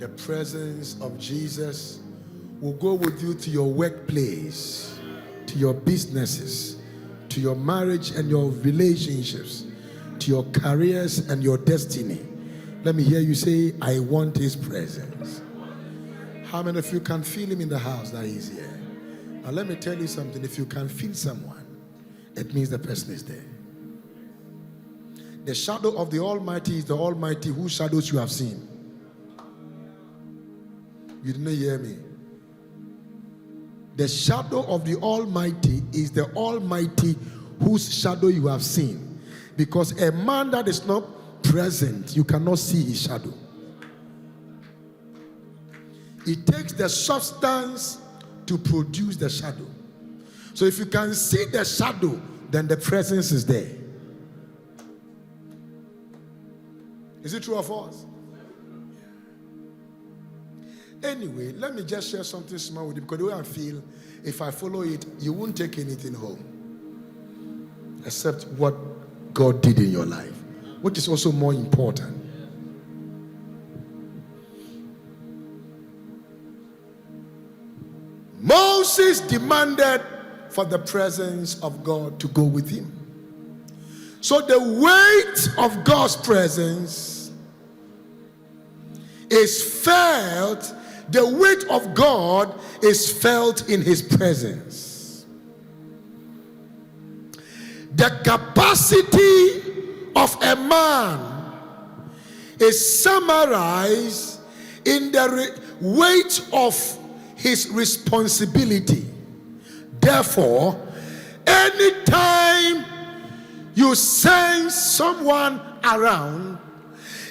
The presence of Jesus will go with you to your workplace, to your businesses, to your marriage and your relationships, to your careers and your destiny. Let me hear you say, I want his presence. How many of you can feel him in the house that he's here? Now let me tell you something. If you can feel someone, it means the person is there. The shadow of the Almighty is the Almighty whose shadows you have seen. You didn't hear me. The shadow of the Almighty is the Almighty whose shadow you have seen. Because a man that is not present, you cannot see his shadow. It takes the substance to produce the shadow. So if you can see the shadow, then the presence is there. Is it true of us? Anyway, let me just share something small with you, because the way I feel, if I follow it, you won't take anything home except what God did in your life, which is also more important. Moses demanded for the presence of God to go with him. So the weight of God's presence is felt. The weight of God is felt in his presence. The capacity of a man is summarized in the weight of his responsibility. Therefore, anytime you sense someone around,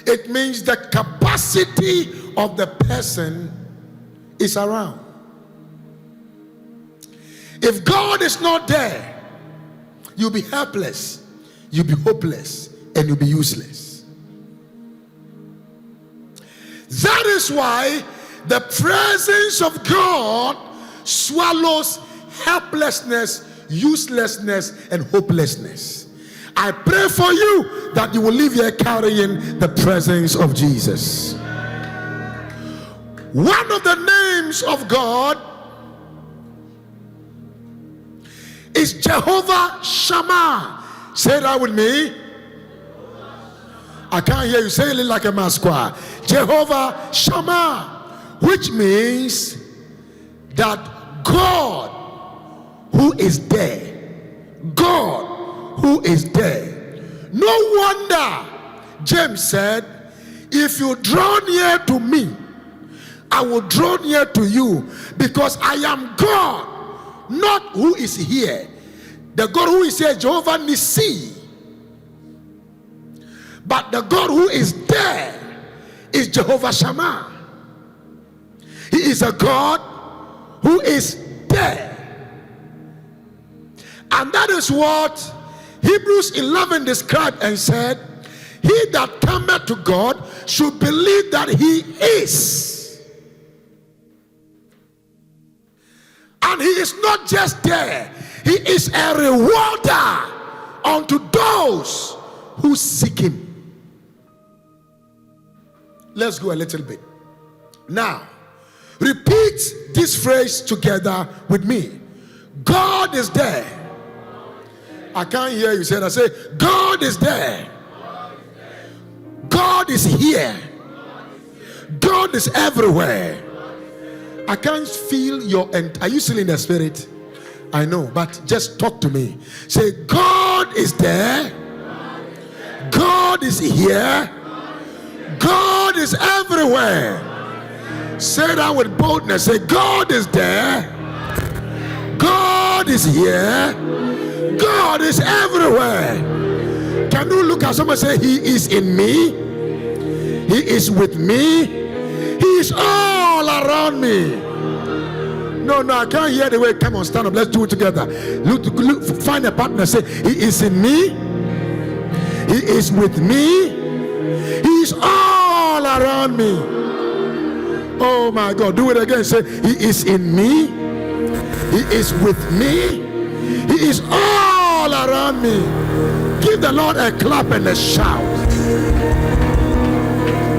it means the capacity of the person is around. If God is not there, you'll be helpless, you'll be hopeless, and you'll be useless. That is why the presence of God swallows helplessness, uselessness, and hopelessness. I pray for you that you will leave here carrying the presence of Jesus. One of the names of God is Jehovah Shammah. Say that with me. I can't hear you. Say it like a masquerade. Jehovah Shammah, which means that God who is there. God who is there. No wonder James said, if you draw near to me, I will draw near to you, because I am God, not who is here. The God who is here, Jehovah Nissi. But the God who is there is Jehovah Shammah. He is a God who is there. And that is what Hebrews 11 described and said, he that cometh to God should believe that he is. And he is not just there, he is a rewarder unto those who seek him. Let's go a little bit. Now, repeat this phrase together with me. God is there. I can't hear you say that. Say, God is there. God is here. God is everywhere. I can't feel your end. Are you still in the spirit? I know, but just talk to me. Say, God is there. God is here. God is everywhere. Say that with boldness. Say, God is there. God is here. God is everywhere. Can you look at someone and say, he is in me? He is with me. He is all around me. No, I can't hear the way. Come on, stand up. Let's do it together. Look, find a partner. Say, he is in me. He is with me. He is all around me. Oh my God. Do it again. Say, he is in me. He is with me. He is all around me. Give the Lord a clap and a shout.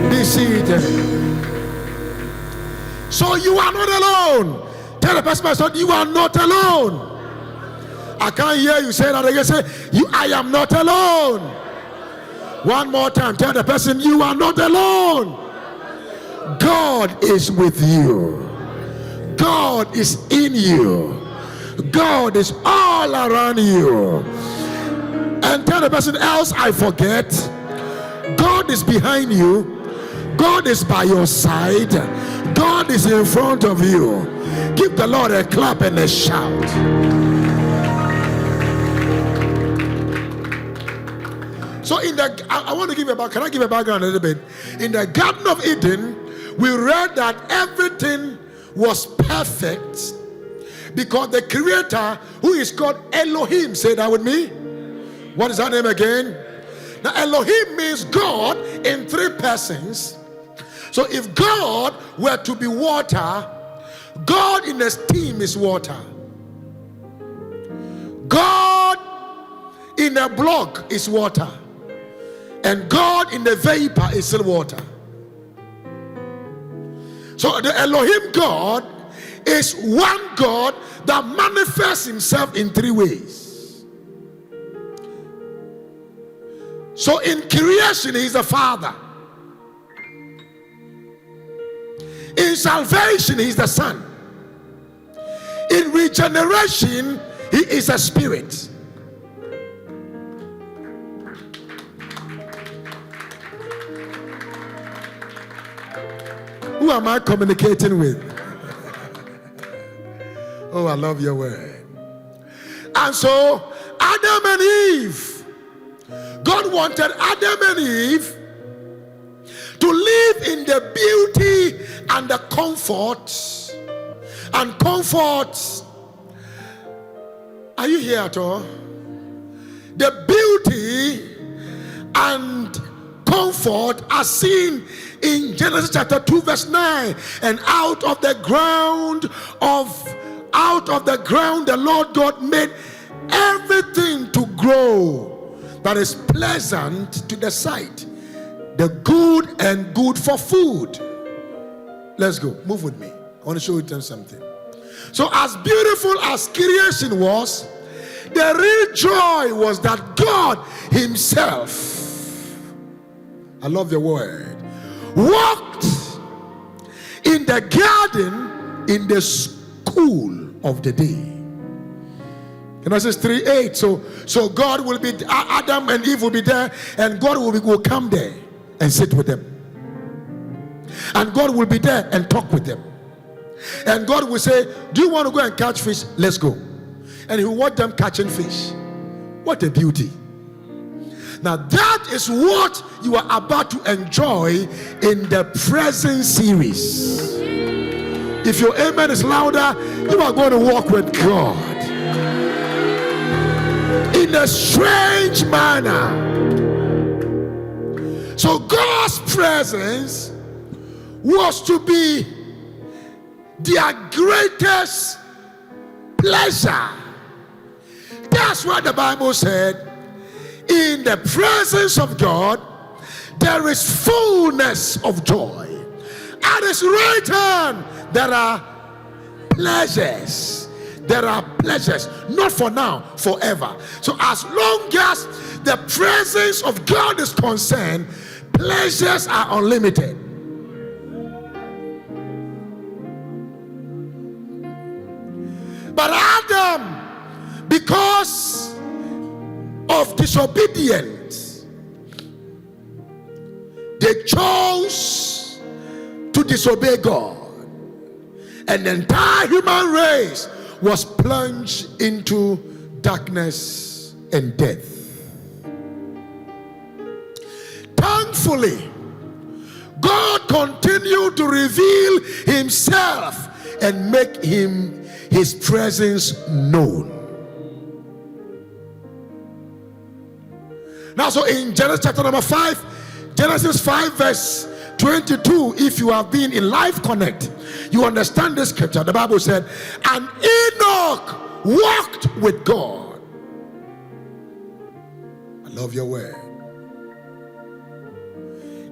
Be seated. So you are not alone. Tell the person, you are not alone. I can't hear you say that again. Say, I am not alone. One more time. Tell the person, you are not alone. God is with you. God is in you. God is all around you. And tell the person else, I forget. God is behind you. God is by your side. God is in front of you. Give the Lord a clap and a shout. So I want to give you can I give a background a little bit? In the Garden of Eden, we read that everything was perfect because the Creator, who is called Elohim, say that with me. What is that name again? Now Elohim means God in three persons. So if God were to be water, God in a steam is water. God in a block is water. And God in the vapor is still water. So the Elohim God is one God that manifests himself in three ways. So in creation, he is the Father. In salvation, he is the Son. In regeneration, he is a Spirit. Who am I communicating with? Oh, I love your word. And so, Adam and Eve, God wanted Adam and Eve to live in the beauty and the comfort. And comfort, are you here at all? The beauty and comfort are seen in Genesis chapter 2 verse 9. And out of the ground the Lord God made everything to grow that is pleasant to the sight, the good and good for food. Let's go, move with me. I want to show you something. So as beautiful as creation was, the real joy was that God himself, I love your word, walked in the garden in the cool of the day. Genesis 3:8. So God will be, Adam and Eve will be there, and God will come there and sit with them. And God will be there and talk with them. And God will say, do you want to go and catch fish? Let's go. And he will watch them catching fish. What a beauty. Now that is what you are about to enjoy in the present series. If your amen is louder, you are going to walk with God in a strange manner. So God's presence was to be their greatest pleasure. That's what the Bible said. In the presence of God, there is fullness of joy. At his right hand, there are pleasures. There are pleasures, not for now, forever. So as long as the presence of God is concerned, pleasures are unlimited. But Adam, because of disobedience, they chose to disobey God, and the entire human race was plunged into darkness and death. Thankfully, God continued to reveal himself and make his presence known. Now, so in Genesis chapter number 5, Genesis 5 verse 22, if you have been in Life Connect, you understand this scripture. The Bible said, and Enoch walked with God. I love your word.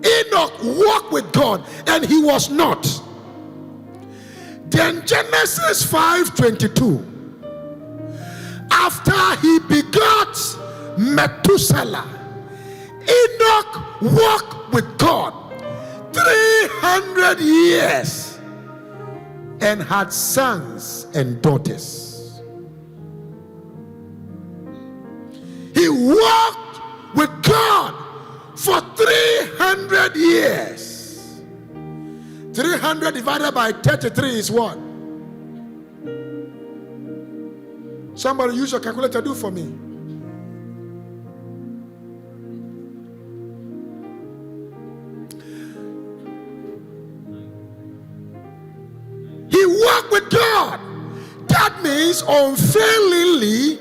Enoch walked with God, and he was not. Then Genesis 5:22. After he begot Methuselah, Enoch walked with God 300 years and had sons and daughters. He walked with God for 300 years. 300 divided by 33 is what? Somebody use your calculator, do for me. He walked with God. That means unfailingly,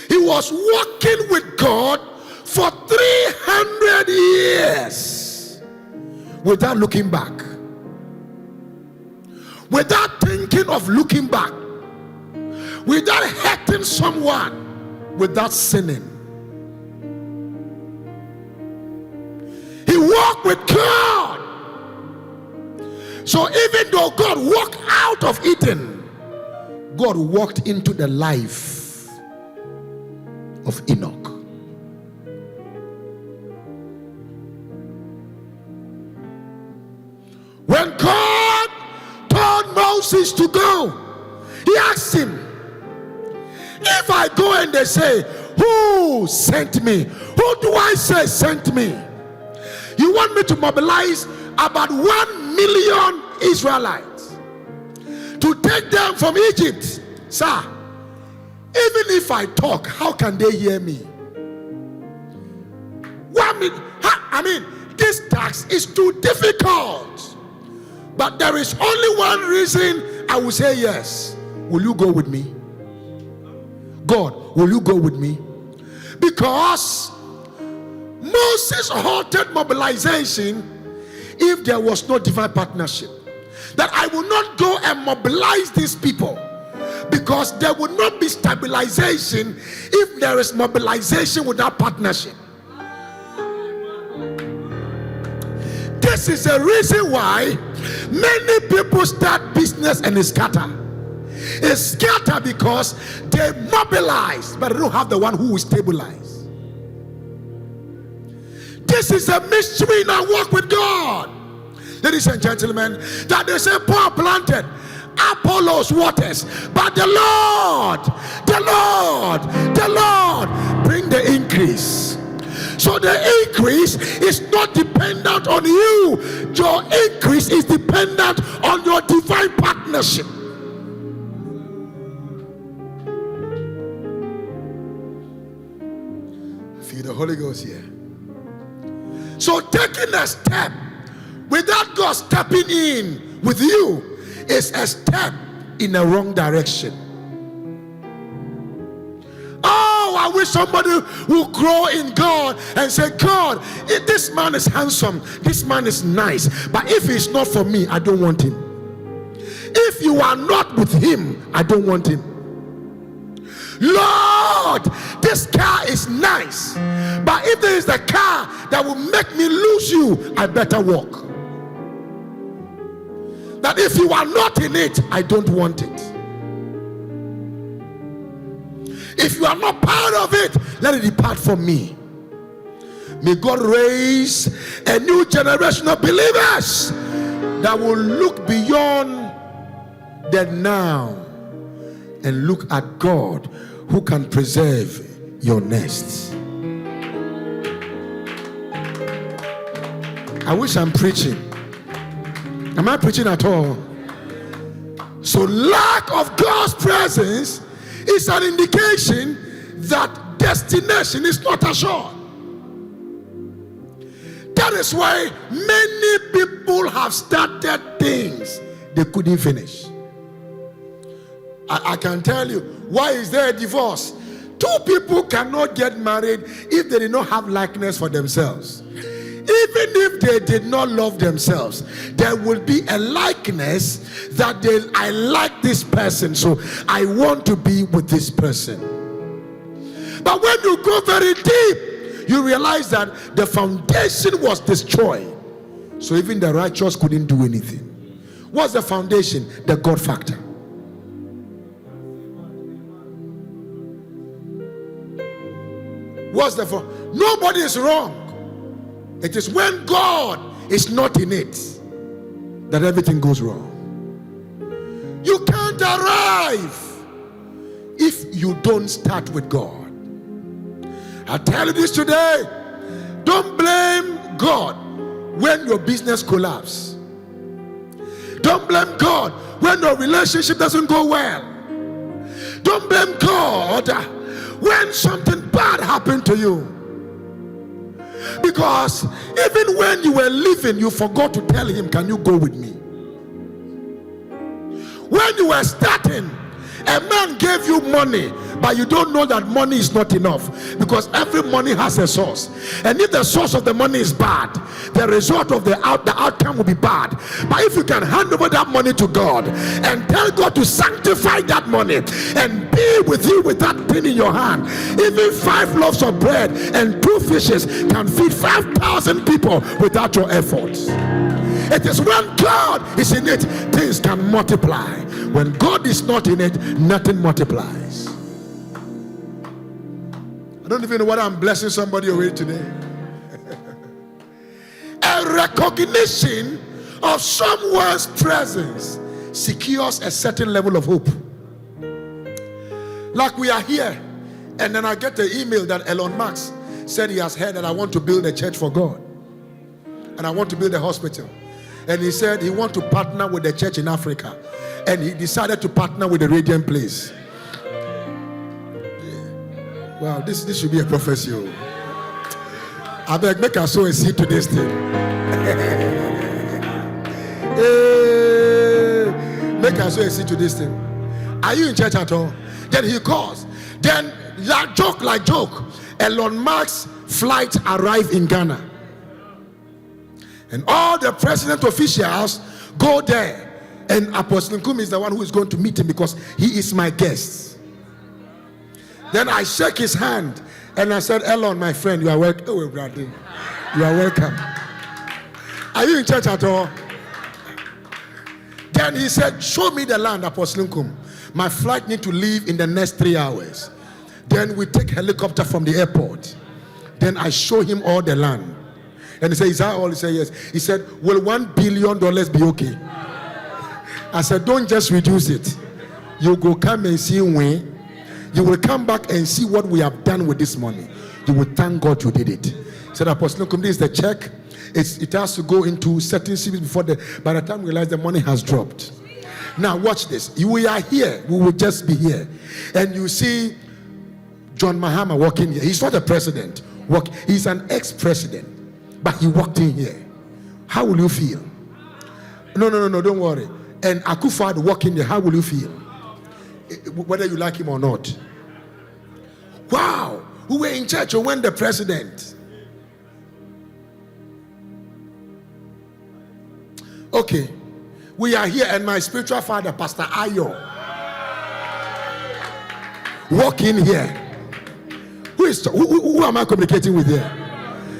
he was walking with God for 300 years without looking back, without thinking of looking back, without hurting someone, without sinning. He walked with God. So even though God walked out of Eden, God walked into the life of Enoch. When God told Moses to go, he asked him, if I go and they say, who sent me? Who do I say sent me? You want me to mobilize about 1 million Israelites to take them from Egypt? Sir, even if I talk, how can they hear me? This task is too difficult. But there is only one reason I will say yes. Will you go with me? God, will you go with me? Because Moses halted mobilization if there was no divine partnership. That I will not go and mobilize these people, because there will not be stabilization if there is mobilization without partnership. This is the reason why many people start business and they scatter. It's scattered because they mobilize, but they don't have the one who will stabilize. This is a mystery in our walk with God, ladies and gentlemen, that they say Paul planted, Apollos waters, but the Lord bring the increase. So the increase is not dependent on you. Your increase is dependent on your divine partnership. Feel the Holy Ghost here. So taking a step without God stepping in with you is a step in the wrong direction. Oh, I wish somebody would grow in God and say, God, if this man is handsome, this man is nice, but if he's not for me, I don't want him. If you are not with him, I don't want him. Lord, this car is nice, but if there is a car that will make me lose you, I better walk. That if you are not in it, I don't want it. If you are not part of it, let it depart from me. May God raise a new generation of believers that will look beyond the now and look at God who can preserve your nest. I wish I'm preaching. Am I preaching at all? So lack of God's presence is an indication that destination is not assured. That is why many people have started things they couldn't finish. I can tell you, why is there a divorce? Two people cannot get married if they did not have likeness for themselves. Even if they did not love themselves, there will be a likeness that I like this person, so I want to be with this person. But when you go very deep, you realize that the foundation was destroyed. So even the righteous couldn't do anything. What's the foundation? The God factor. What's the nobody is wrong. It is when God is not in it that everything goes wrong. You can't arrive if you don't start with God. I tell you this today, don't blame God when your business collapses. Don't blame God when your relationship doesn't go well. Don't blame God when something bad happened to you. Because even when you were leaving, you forgot to tell him, can you go with me? When you were starting, a man gave you money, but you don't know that money is not enough, because every money has a source. And if the source of the money is bad, the result of the outcome will be bad. But if you can hand over that money to God and tell God to sanctify that money and be with you with that thing in your hand, even 5 loaves of bread and 2 fishes can feed 5,000 people without your efforts. It is when God is in it, things can multiply. When God is not in it, nothing multiplies. I don't even know what I'm blessing somebody away today. A recognition of someone's presence secures a certain level of hope. Like we are here, and then I get the email that Elon Musk said he has heard that I want to build a church for God, and I want to build a hospital. And he said he wants to partner with the church in Africa, and he decided to partner with the Radiant Place. Wow, this should be a prophecy. I beg, make us sow a seed to this thing. Make us sow a seed to this thing. Are you in church at all? Then he calls. Then like joke, Elon Musk's flight arrived in Ghana. And all the president officials go there. And Apostle Nkum is the one who is going to meet him because he is my guest. Then I shake his hand and I said, Elon, my friend, you are welcome. Oh, brother, you are welcome. Are you in church at all? Then he said, show me the land, Apostle Nkum. My flight need to leave in the next 3 hours. Then we take helicopter from the airport. Then I show him all the land. And he said, is that all? He said, yes. He said, will $1 billion be okay? I said, don't just reduce it. You go come and see when. You will come back and see what we have done with this money. You will thank God you did it. He said, Apostle Nkum, this is the check. It has to go into certain cities before by the time we realize the money has dropped. Now watch this. We are here. We will just be here. And you see John Mahama walking here. He's not a president. He's an ex-president. But he walked in here. How will you feel? No, don't worry. And Akufo-Addo walking there. How will you feel? Whether you like him or not. Wow. We were in church when the president. Okay. We are here, and my spiritual father, Pastor Ayo, walk in here. Who am I communicating with here?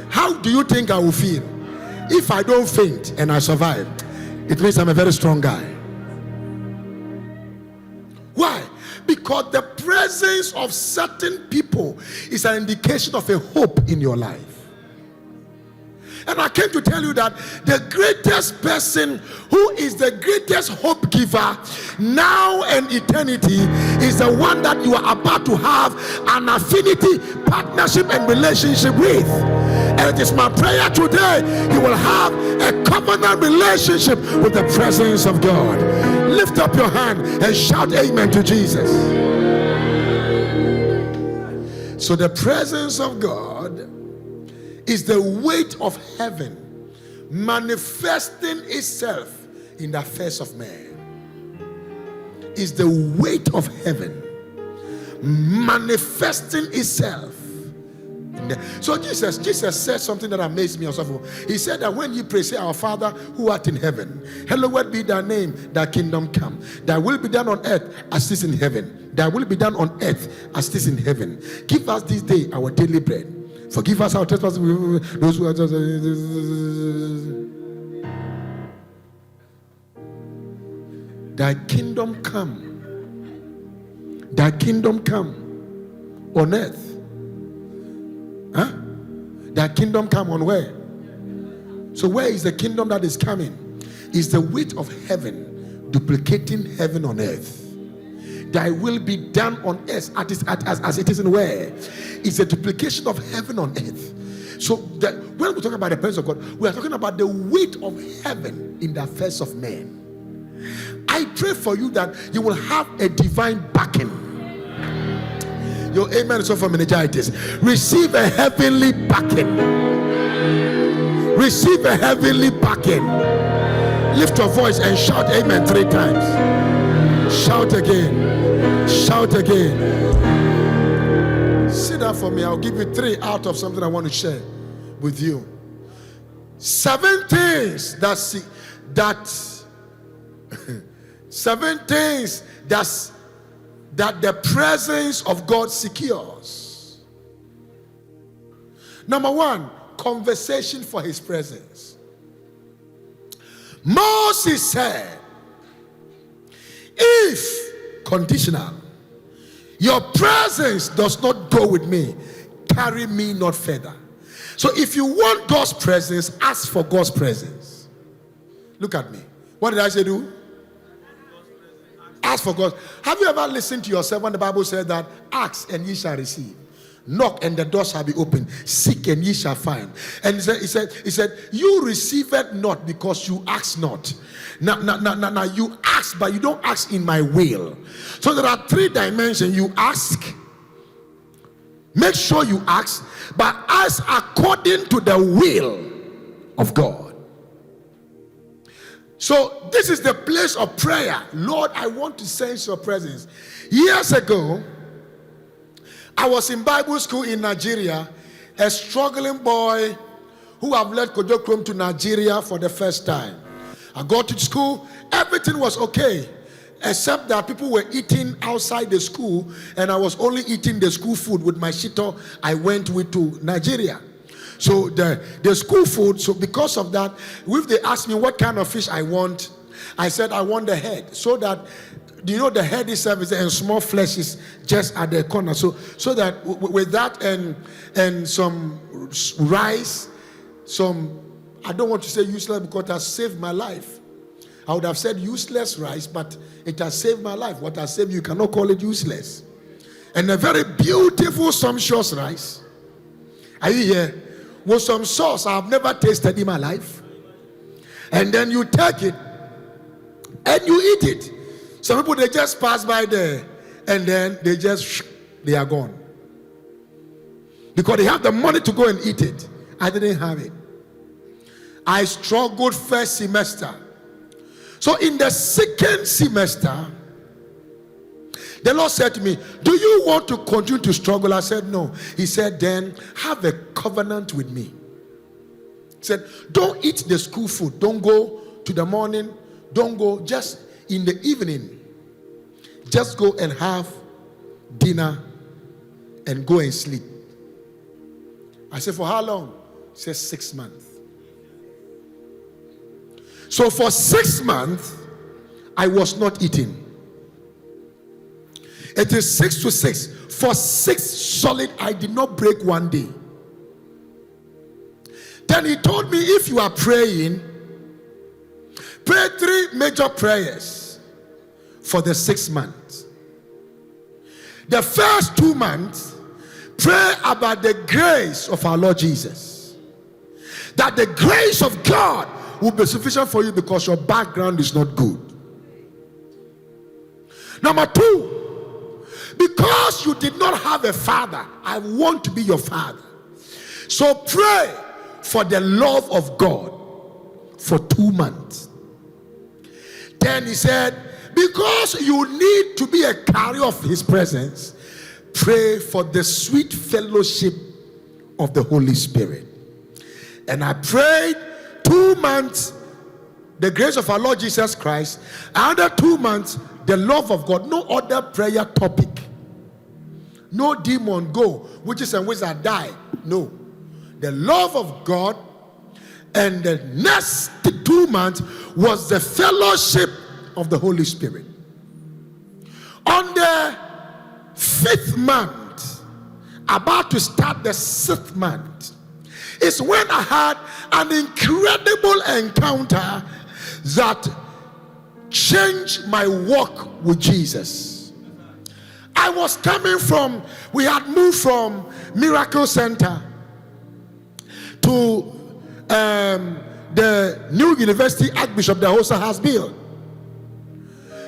How do you think I will feel if I don't faint and I survive? It means I'm a very strong guy. Why? Because the presence of certain people is an indication of a hope in your life. And I came to tell you that the greatest person who is the greatest hope giver now and eternity is the one that you are about to have an affinity, partnership, and relationship with. And it is my prayer today you will have a covenant relationship with the presence of God. Lift up your hand and shout amen to Jesus. So the presence of God is the weight of heaven manifesting itself in the face of man. Is the weight of heaven manifesting itself. So Jesus said something that amazed me also. He said that when you pray, say, our Father who art in heaven, hallowed be thy name, thy kingdom come. Thy will be done on earth as it is in heaven. Thy will be done on earth as it is in heaven. Give us this day our daily bread. Forgive us our trespasses. Those who are Thy kingdom come. Thy kingdom come on earth. Huh? Thy kingdom come on where? So where is the kingdom that is coming? Is the weight of heaven duplicating heaven on earth. Thy will be done on earth as it is in where? It's a duplication of heaven on earth. So that when we talk about the presence of God, we are talking about the weight of heaven in the affairs of men. I pray for you that you will have a divine backing. Your amen is so for meningitis. Receive a heavenly backing. Receive a heavenly backing. Lift your voice and shout amen 3 times. Shout again. Shout again. Sit down for me. I'll give you 3 out of something I want to share with you. 7 things that 7 things that the presence of God secures. Number 1, conversation for his presence. Moses said, if, conditional, your presence does not go with me, carry me not further. So if you want God's presence, ask for God's presence. Look at me. What did I say do? Ask for God. Have you ever listened to yourself when the Bible said that ask and ye shall receive, knock and the door shall be opened, seek and ye shall find? And he said you receive it not because you ask not. Now you ask, but you don't ask in my will. So there are 3 dimensions. You ask, make sure you ask, but ask according to the will of God. So this is the place of prayer. Lord, I want to sense your presence. Years ago, I was in Bible school in Nigeria, a struggling boy who have led Kojokrom to Nigeria for the first time. I got to school, everything was okay, except that people were eating outside the school, and I was only eating the school food with my shito I went with to Nigeria. So the school food, so because of that, if they asked me what kind of fish I want, I said I want the head, so that, you know, the head itself is and small flesh is just at the corner. So that with that and some rice, some, I don't want to say useless because it has saved my life. I would have said useless rice, but it has saved my life. What has saved you cannot call it useless. And a very beautiful sumptuous rice. Are you here? With some sauce I have never tasted in my life. And then you take it and you eat it. Some people, they just pass by there and then they are gone. Because they have the money to go and eat it. I didn't have it. I struggled first semester. So in the second semester, the Lord said to me, do you want to continue to struggle? I said, no. He said, then have a covenant with me. He said, don't eat the school food. Don't go to the morning. Don't go just in the evening. Just go and have dinner and go and sleep. I said, for how long? He said, 6 months. So for 6 months, I was not eating. It is 6 to 6. For 6 solid, I did not break one day. Then he told me, if you are praying, pray 3 major prayers for the 6 months. The first 2 months, pray about the grace of our Lord Jesus. That the grace of God will be sufficient for you because your background is not good. Number 2, because you did not have a father, I want to be your father. So pray for the love of God for 2 months. Then he said, because you need to be a carrier of his presence, pray for the sweet fellowship of the Holy Spirit. And I prayed 2 months, the grace of our Lord Jesus Christ. Another 2 months, the love of God. No other prayer topic. No demon go, witches and wizards die. No. The love of God. And the next 2 months was the fellowship of the Holy Spirit. On the 5th month, about to start the 6th month, is when I had an incredible encounter that changed my walk with Jesus. I was coming from, we had moved from Miracle Center to the new university Archbishop De Hosa has built.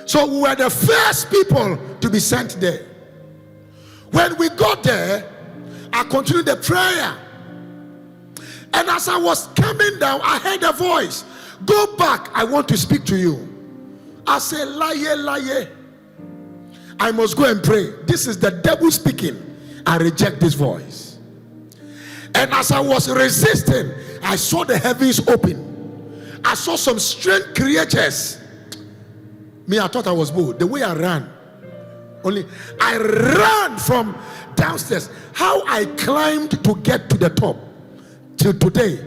So we were the first people to be sent there. When we got there, I continued the prayer. And as I was coming down, I heard a voice. Go back, I want to speak to you. I said, lie. I must go and pray. This is the devil speaking. I reject this voice. And as I was resisting, I saw the heavens open. I saw some strange creatures. Me, I thought I was bold. The way I ran, I ran from downstairs. How I climbed to get to the top till today,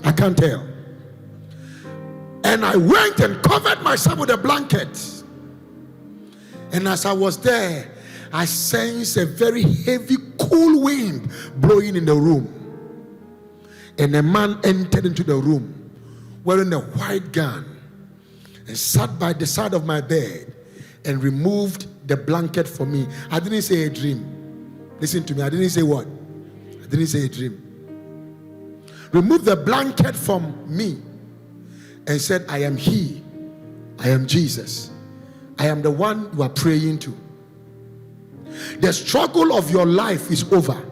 I can't tell. And I went and covered myself with a blanket. And as I was there, I sensed a very heavy, cool wind blowing in the room. And a man entered into the room wearing a white gown and sat by the side of my bed and removed the blanket for me. I didn't say a dream. Listen to me. I didn't say what? I didn't say a dream. Removed the blanket from me and said, I am he. I am Jesus. I am the one you are praying to. The struggle of your life is over.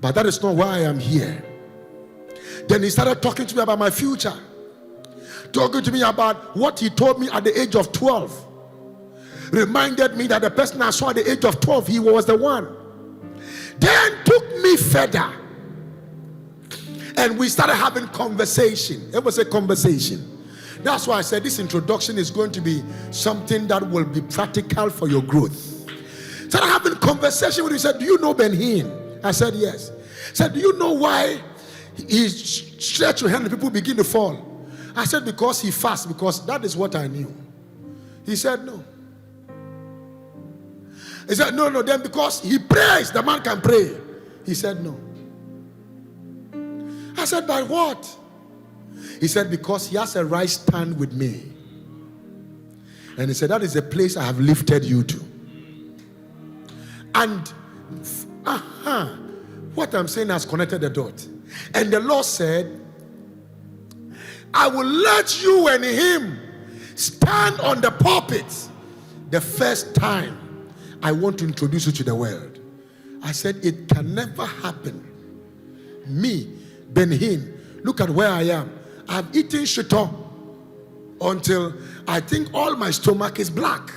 But that is not why I am here. Then he started talking to me about my future. Talking to me about what he told me at the age of 12. Reminded me that the person I saw at the age of 12, he was the one. Then took me further. And we started having conversation. It was a conversation. That's why I said this introduction is going to be something that will be practical for your growth. Started having conversation with him. He said, do you know Ben Hinn? I said, yes. He said, do you know why he stretched your hand and people begin to fall? I said, because he fasts, because that is what I knew. He said, no. He said, no, then because he prays, the man can pray. He said, no. I said, by what? He said, because he has a right stand with me. And he said, that is the place I have lifted you to. And what I'm saying has connected the dot. And the Lord said, I will let you and him stand on the pulpit the first time I want to introduce you to the world. I said, it can never happen. Me, Ben Hinn, look at where I am. I've eaten shito until I think all my stomach is black.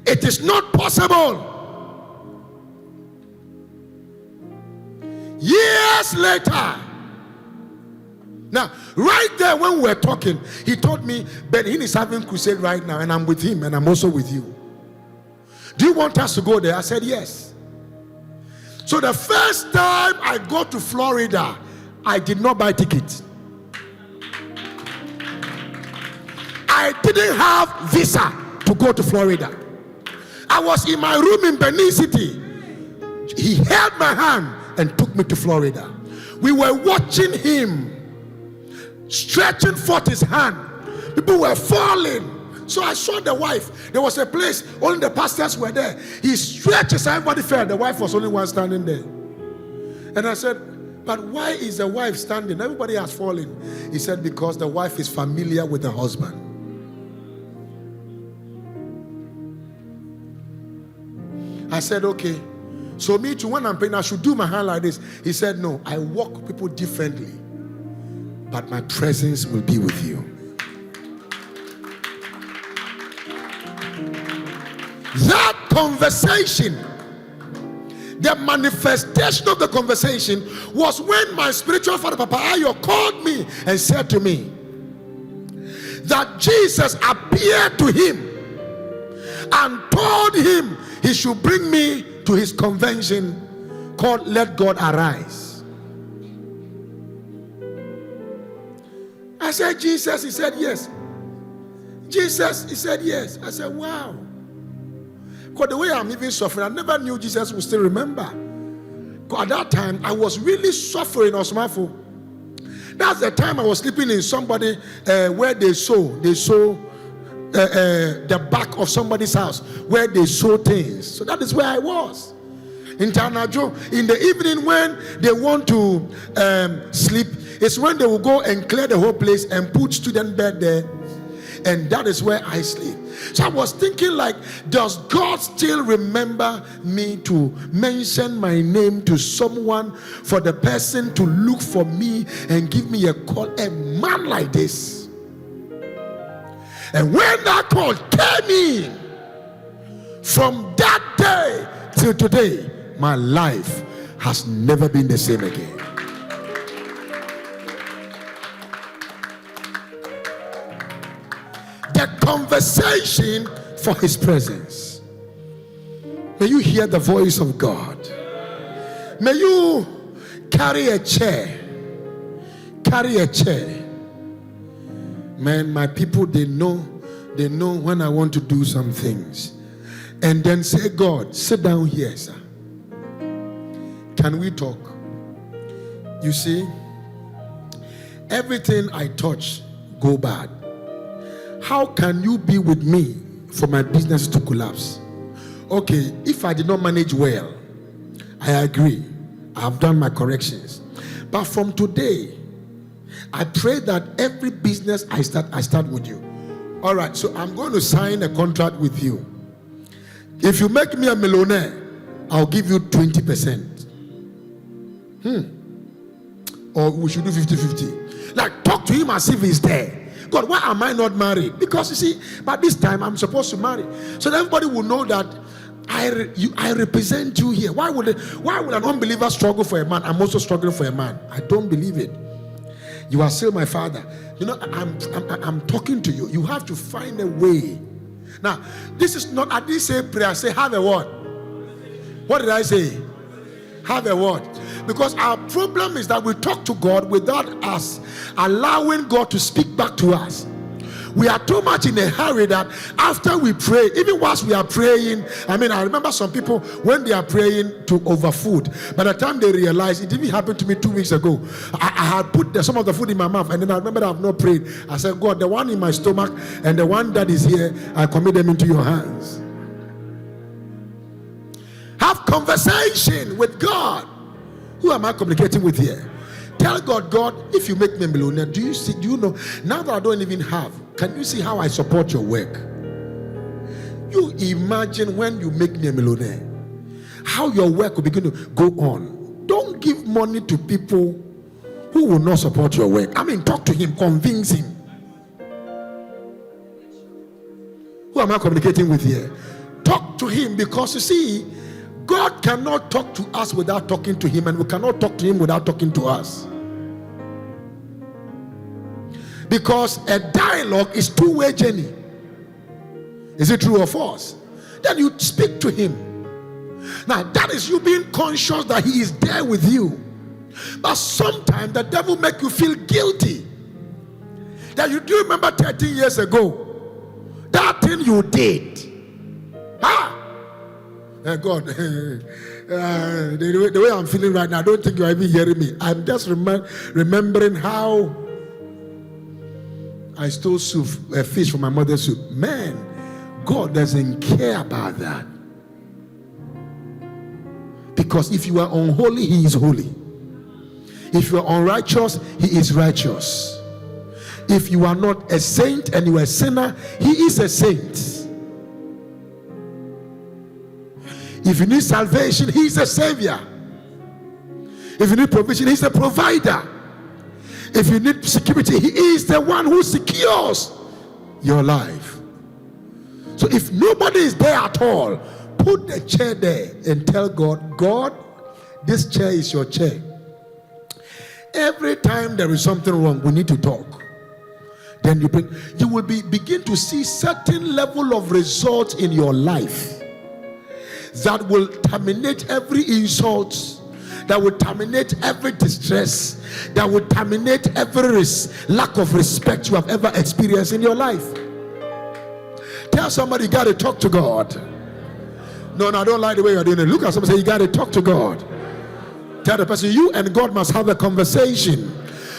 It is not possible. Years later, now right there when we were talking, he told me Ben Hinn is having crusade right now, and I'm with him, and I'm also with you. Do you want us to go there? I said yes. So the first time I go to Florida, I did not buy tickets. I didn't have visa to go to Florida. I was in my room in Benin City. He held my hand and took me to Florida. We were watching him stretching forth his hand. People were falling. So I saw the wife. There was a place, only the pastors were there. He stretched his hand, everybody fell. The wife was only one standing there. And I said, but why is the wife standing? Everybody has fallen. He said, because the wife is familiar with the husband. I said, okay. So me too, when I'm praying, I should do my hand like this. He said, no, I walk people differently, but my presence will be with you. That conversation, the manifestation of the conversation was when my spiritual father, Papa Ayo, called me and said to me that Jesus appeared to him and told him he should bring me to his convention called Let God Arise. I said, Jesus. He said, yes. Jesus, he said, yes. I said, wow. Because the way I'm even suffering, I never knew Jesus would still remember. Because at that time, I was really suffering on smartphone. That's the time I was sleeping in somebody where they sow the back of somebody's house where they sow things. So that is where I was. In Tanajo, in the evening when they want to sleep, it's when they will go and clear the whole place and put student bed there. And that is where I sleep. So I was thinking, like, does God still remember me to mention my name to someone for the person to look for me and give me a call? A man like this. And when that call came in, from that day till today, my life has never been the same again. The conversation for his presence. May you hear the voice of God. May you carry a chair. Carry a chair. Man, my people, they know when I want to do some things. And then say, God, sit down here, sir. Can we talk? You see, everything I touch go bad. How can you be with me for my business to collapse? Okay, if I did not manage well, I agree. I have done my corrections. But from today, I pray that every business I start with you. All right, so I'm going to sign a contract with you. If you make me a millionaire, I'll give you 20%. Or we should do 50-50. Like, talk to him as if he's there. God, why am I not married? Because you see, by this time I'm supposed to marry. So that everybody will know that I represent you here. Why would an unbeliever struggle for a man? I'm also struggling for a man. I don't believe it. You are still my father. You know, I'm talking to you. You have to find a way. Now, this is not, I didn't say prayer. I say have a word. What did I say? Have a word. Because our problem is that we talk to God without us allowing God to speak back to us. We are too much in a hurry that after we pray, even whilst we are praying, I remember some people when they are praying to overfood, by the time they realize, it even happened to me 2 weeks ago. I had put some of the food in my mouth, and then I remember I have not prayed. I said, God, the one in my stomach and the one that is here, I commit them into your hands. Have conversation with God. Who am I communicating with here? Tell God, God, if you make me a millionaire, do you know, now that I don't even have, can you see how I support your work? You imagine when you make me a millionaire, how your work will begin to go on. Don't give money to people who will not support your work. Talk to him, convince him. Who am I communicating with here? Talk to him, because you see, God cannot talk to us without talking to him, and we cannot talk to him without talking to us. Because a dialogue is two-way journey. Is it true or false? Then you speak to him. Now that is you being conscious that he is there with you. But sometimes the devil make you feel guilty. That you do remember 13 years ago, that thing you did. God, the way I'm feeling right now, I don't think you're even hearing me. I'm just remembering how I stole soup, a fish from my mother's soup. Man, God doesn't care about that. Because if you are unholy, he is holy. If you are unrighteous, he is righteous. If you are not a saint and you are a sinner, he is a saint. If you need salvation, he is a savior. If you need provision, he's a provider. If you need security, he is the one who secures your life. So if nobody is there at all, put the chair there and tell God, God, this chair is your chair. Every time there is something wrong, we need to talk. Then you will begin to see certain level of results in your life that will terminate every insult, that will terminate every distress, that will terminate every lack of respect you have ever experienced in your life. Tell somebody you got to talk to God. No, I don't like the way you're doing it. Look at somebody and say you got to talk to God. Tell the person you and God must have a conversation.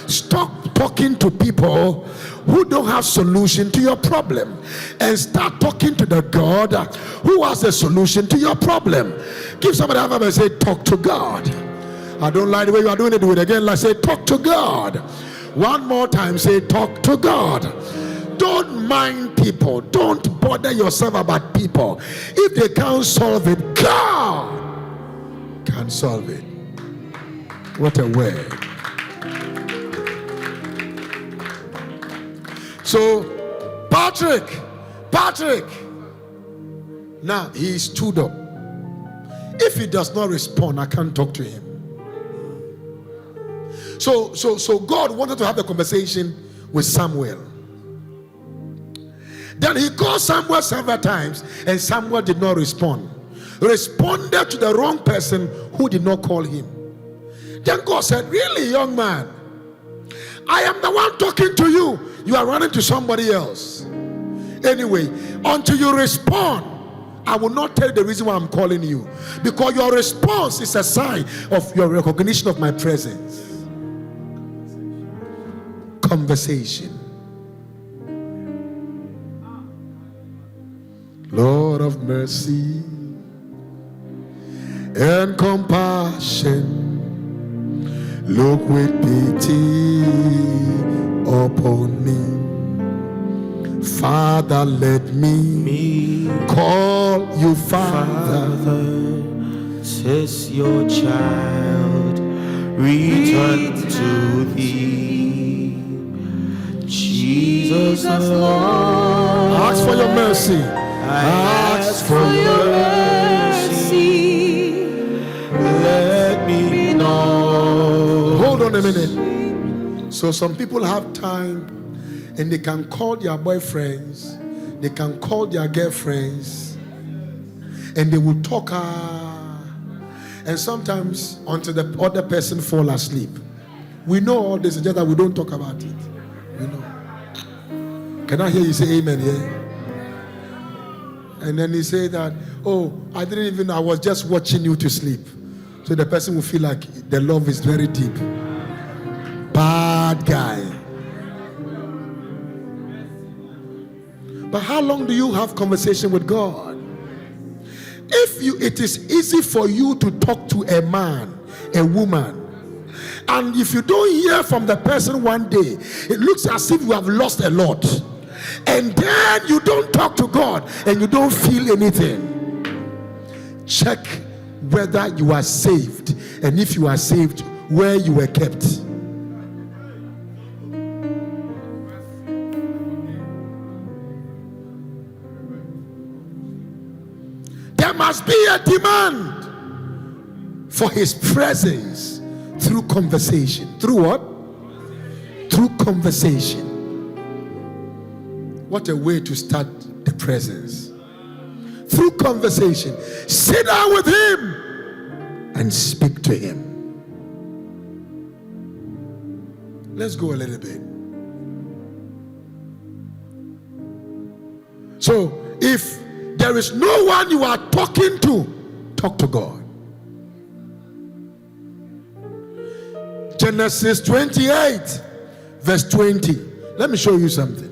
Stop talking to people who don't have solution to your problem, and start talking to the God who has a solution to your problem. Give somebody a hand and say, talk to God. I don't like the way you are doing it. Do it again. Like, say, talk to God. One more time, say, talk to God. Don't mind people. Don't bother yourself about people. If they can't solve it, God can solve it. What a word. So, Patrick, now he stood up. If he does not respond, I can't talk to him. So God wanted to have the conversation with Samuel. Then he called Samuel several times, and Samuel did not respond. Responded to the wrong person who did not call him. Then God said, really, young man, I am the one talking to you. You are running to somebody else. Anyway, until you respond, I will not tell you the reason why I'm calling you, because your response is a sign of your recognition of my presence. Conversation. Lord of mercy and compassion, look with pity upon me. Father, let me call you Father. Says your child, return to thee. Jesus, Lord, ask for your mercy. Ask for your mercy. Let me know. Hold on a minute. So some people have time, and they can call their boyfriends, they can call their girlfriends, and they will talk and sometimes until the other person fall asleep. We know all this, just that we don't talk about it. We know. Can I hear you say amen? Yeah. And then he say that, oh, I was just watching you to sleep. So the person will feel like the love is very deep. Bad guy. But how long do you have conversation with God? It is easy for you to talk to a man, a woman, and if you don't hear from the person one day, it looks as if you have lost a lot. And then you don't talk to God and you don't feel anything. Check whether you are saved, and if you are saved, where you were kept. There must be a demand for his presence through conversation. Through what? Through conversation. What a way to start the presence. Through conversation. Sit down with him and speak to him. Let's go a little bit. So, if there is no one you are talking to, talk to God. Genesis 28, verse 20. Let me show you something.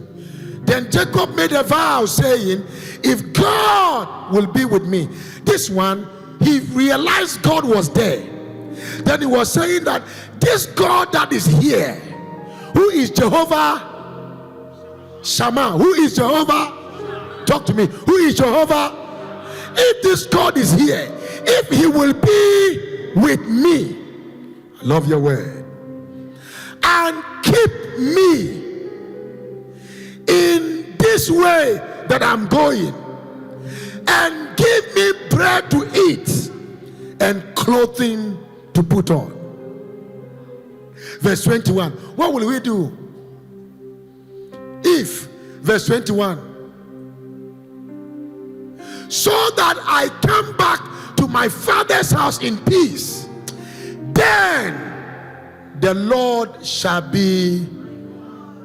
Then Jacob made a vow saying, if God will be with me. This one, he realized God was there. Then he was saying that this God that is here, who is Jehovah Shammah, who is Jehovah, talk to me, who is Jehovah? If this God is here, if he will be with me, I love your word, and keep me in this way that I'm going, and give me bread to eat and clothing to put on. Verse 21, what will we do if, verse 21, so that I come back to my father's house in peace? then the Lord shall be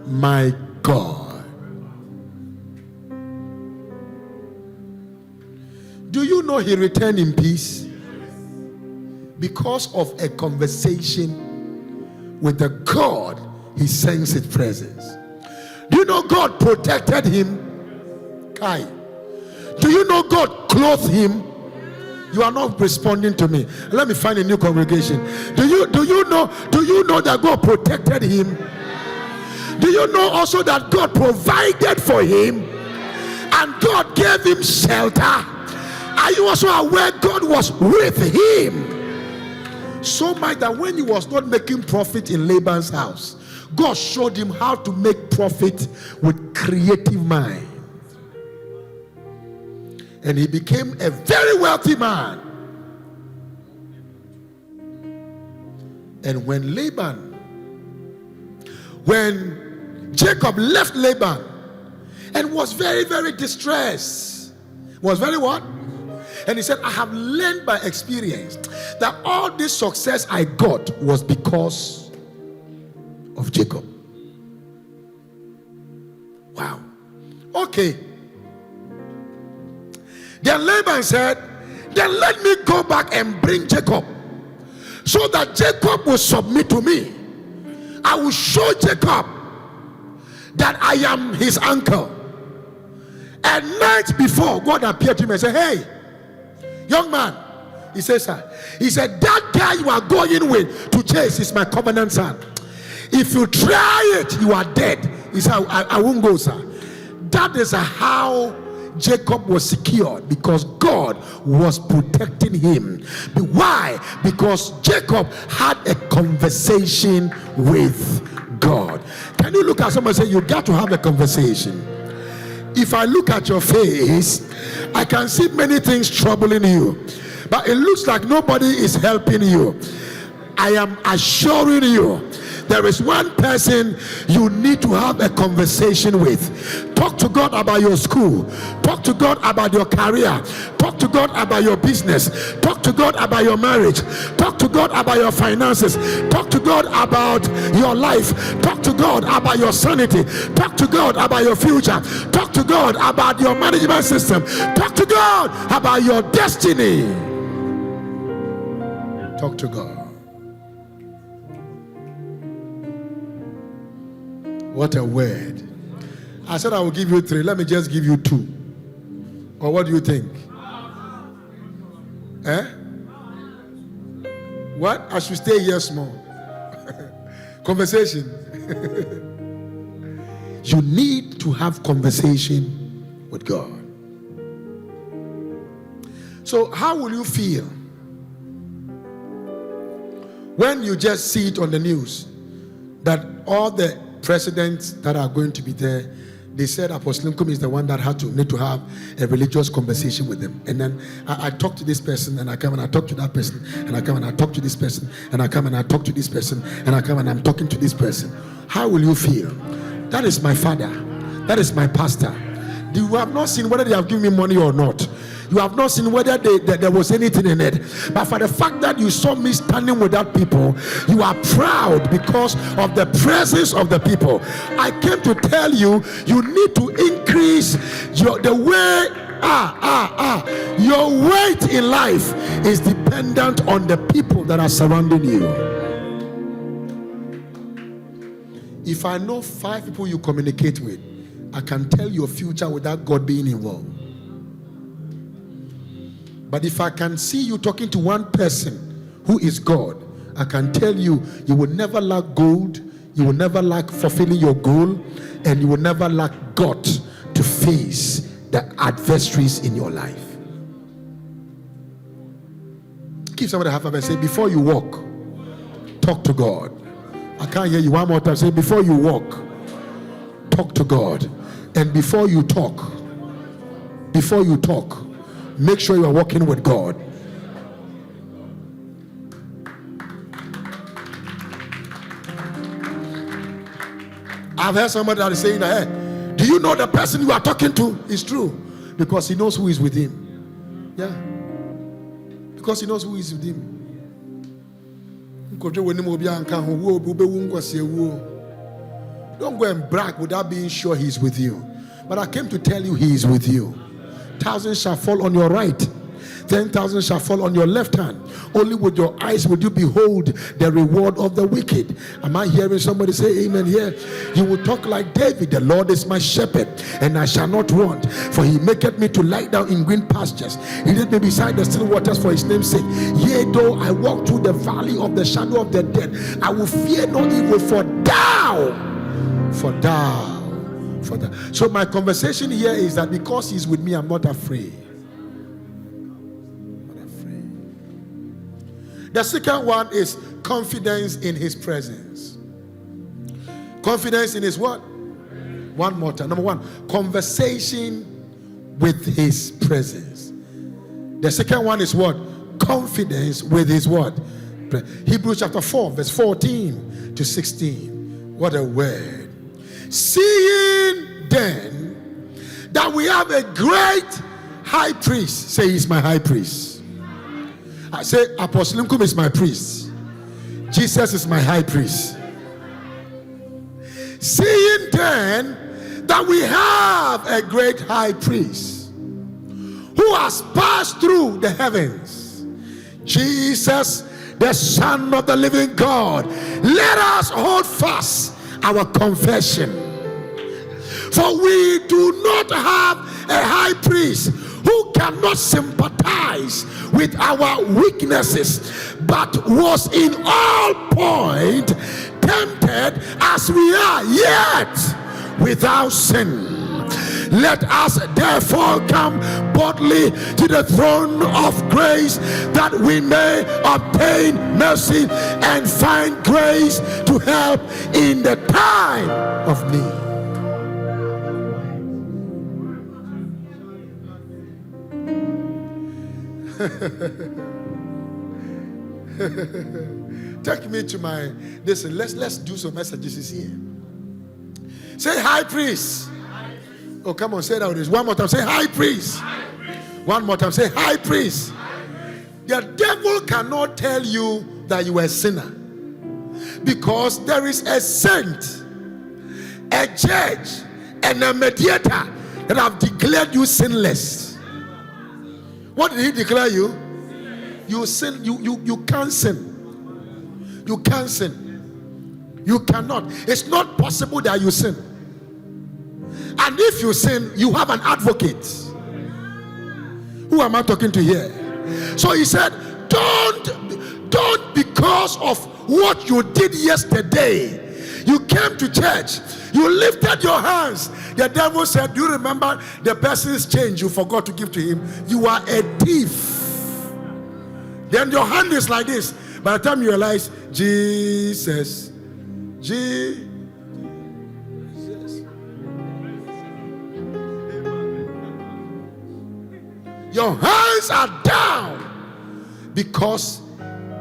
my God. Do you know he returned in peace? Because of a conversation with the God he sensed his presence. Do you know God protected him? Kai. Do you know God clothed him? You are not responding to me. Let me find a new congregation. Do you know that God protected him? Do you know also that God provided for him and God gave him shelter? Are you also aware God was with him? So much that when he was not making profit in Laban's house, God showed him how to make profit with creative mind. And he became a very wealthy man. And when Jacob left Laban and was very, very distressed, was very what? And he said, I have learned by experience that all this success I got was because of Jacob. Wow. Okay. Then Laban said, then let me go back and bring Jacob, so that Jacob will submit to me. I will show Jacob that I am his uncle. And night before, God appeared to him and said, hey, young man, he says, sir, he said, that guy you are going with to chase is my covenant son. If you try it, you are dead. He said, I won't go, sir. That is how Jacob was secured, because God was protecting him. Why? Because Jacob had a conversation with God. Can you look at someone and say, you got to have a conversation? If I look at your face, I can see many things troubling you, but it looks like nobody is helping you. I am assuring you, there is one person you need to have a conversation with. Talk to God about your school. Talk to God about your career. Talk to God about your business. Talk to God about your marriage. Talk to God about your finances. Talk to God about your life. Talk to God about your sanity. Talk to God about your future. Talk to God about your management system. Talk to God about your destiny. Talk to God. What a word. I said I will give you 3. Let me just give you 2. Or what do you think? What? I should stay here small. Conversation. You need to have conversation with God. So how will you feel when you just see it on the news that all the presidents that are going to be there, they said Apostle Nkum is the one that need to have a religious conversation with them. And then I talk to this person, and I come and I talk to that person, and I come and I talk to this person, and I come and I talk to this person, and I come and I'm talking to this person. How will you feel? That is my father. That is my pastor. You have not seen whether they have given me money or not. You have not seen whether there was anything in it. But for the fact that you saw me standing with that people, you are proud because of the presence of the people. I came to tell you, you need to increase your weight in life is dependent on the people that are surrounding you. If I know 5 people you communicate with, I can tell your future without God being involved. But if I can see you talking to one person who is God, I can tell you, you will never lack gold, you will never lack fulfilling your goal, and you will never lack God to face the adversaries in your life. Give somebody a high five and say, before you walk, talk to God. I can't hear you one more time. Say, before you walk, talk to God. And before you talk, make sure you are walking with God. I've heard somebody that is saying that, hey, do you know the person you are talking to is true? Because he knows who is with him. Yeah. Because he knows who is with him. Don't go and brag without being sure he's with you. But I came to tell you he is with you. 1,000 shall fall on your right, 10,000 shall fall on your left hand. Only with your eyes would you behold the reward of the wicked. Am I hearing somebody say amen here? You will talk like David. The Lord is my shepherd, and I shall not want. For he maketh me to lie down in green pastures. He led me beside the still waters for his name's sake. Yea, though I walk through the valley of the shadow of the dead, I will fear no evil, for thou. So my conversation here is that because he's with me, I'm not afraid. The second one is confidence in his presence. Confidence in his what? One more time. Number one, conversation with his presence. The second one is what? Confidence with his what? Hebrews chapter 4, verse 14 to 16. What a word. Seeing then that we have a great high priest. Say, he's my high priest. I say, Apostle Nkum is my priest. Jesus is my high priest. Seeing then that we have a great high priest who has passed through the heavens, Jesus, the Son of the living God, let us hold fast our confession. For we do not have a high priest who cannot sympathize with our weaknesses, but was in all point tempted as we are, yet without sin. Let us therefore come boldly to the throne of grace, that we may obtain mercy and find grace to help in the time of need. Take me to my listen. Let's do some messages here. Say high priest. Oh, come on, say that with this. One more time. Say high priest. One more time. Say high priest. The devil cannot tell you that you are a sinner, because there is a saint, a judge, and a mediator that have declared you sinless. What did he declare you? You sin. You can't sin. You can't sin. You cannot. It's not possible that you sin. And if you sin, you have an advocate. Who am I talking to here? So he said, don't because of what you did yesterday. You came to church, you lifted your hands. The devil said, do you remember the person's change you forgot to give to him? You are a thief. Then your hand is like this. By the time you realize, Jesus. Your hands are down, because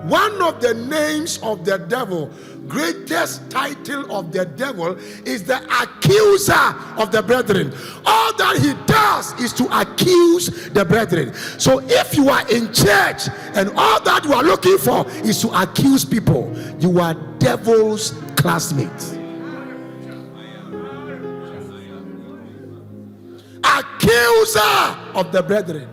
one of the names of the devil, greatest title of the devil, is the accuser of the brethren. All that he does is to accuse the brethren. So if you are in church and all that you are looking for is to accuse people, you are devil's classmate. Accuser of the brethren.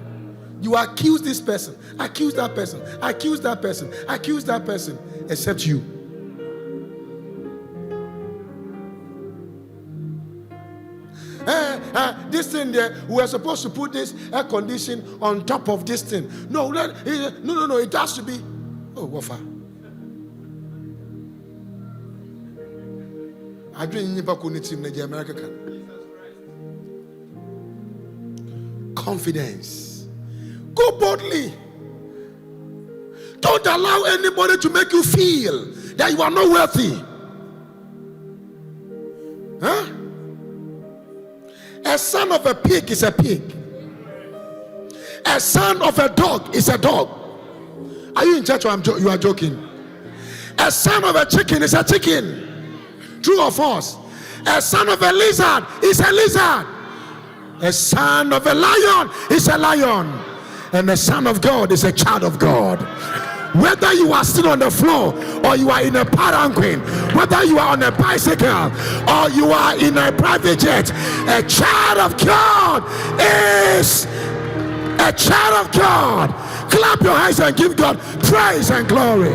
You accuse this person, accuse that person, accuse that person, accuse that person, except you. This thing there, we are supposed to put this air condition on top of this thing. No, it has to be. Oh, wafa. I drink in America. Confidence. Go boldly. Don't allow anybody to make you feel that you are not worthy. Huh? A son of a pig is a pig. A son of a dog is a dog. Are you in church or you are joking? A son of a chicken is a chicken. True or false? A son of a lizard is a lizard. A son of a lion is a lion. And the Son of God is a child of God. Whether you are sitting on the floor or you are in a palanquin, whether you are on a bicycle or you are in a private jet, a child of God is a child of God. Clap your hands and give God praise and glory.